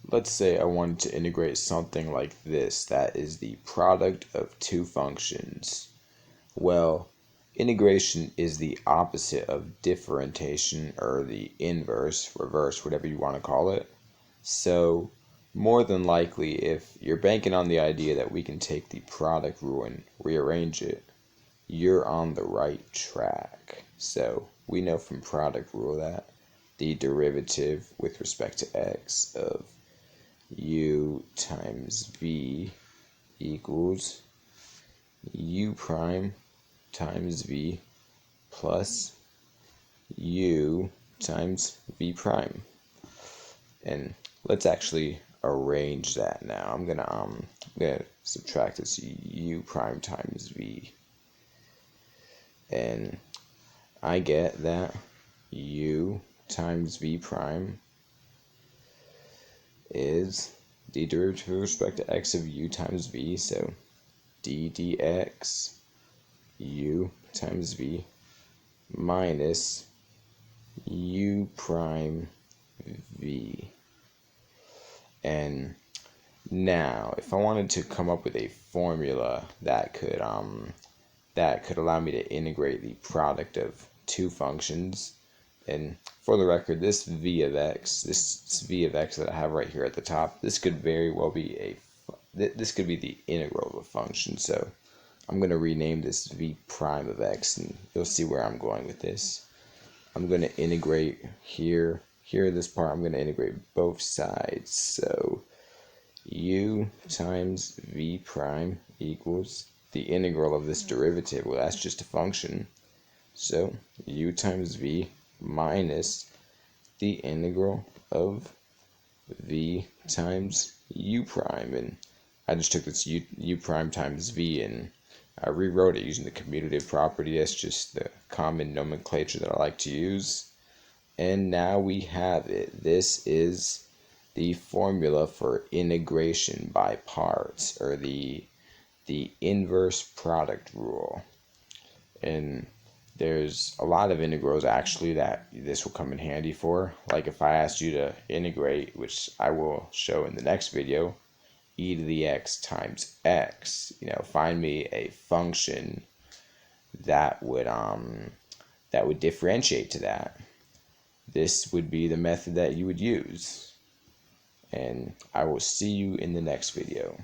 let's say I wanted to integrate something like this that is the product of two functions. Well, integration is the opposite of differentiation, or the inverse, reverse, whatever you want to call it. So more than likely, if you're banking on the idea that we can take the product rule and rearrange it, you're on the right track. So we know from product rule that the derivative with respect to x of u times v equals u prime times v plus u times v prime. And let's actually arrange that now. I'm gonna subtract this u prime times v, and I get that u times v prime is the derivative with respect to x of u times v, so d dx u times v minus u prime v. And now if I wanted to come up with a formula that could allow me to integrate the product of two functions, and for the record, this v of x that I have right here at the top, this could very well be this could be the integral of a function. So I'm going to rename this v prime of x, and you'll see where I'm going with this. I'm going to integrate here this part, I'm going to integrate both sides. So u times v prime equals the integral of this derivative. Well, that's just a function. So u times v minus the integral of v times u prime. And I just took this u prime times v and I rewrote it using the commutative property. That's just the common nomenclature that I like to use. And now we have it. This is the formula for integration by parts, or the inverse product rule. And there's a lot of integrals actually that this will come in handy for. Like if I asked you to integrate, which I will show in the next video, e to the x times x, find me a function that would differentiate to that. This would be the method that you would use. And I will see you in the next video.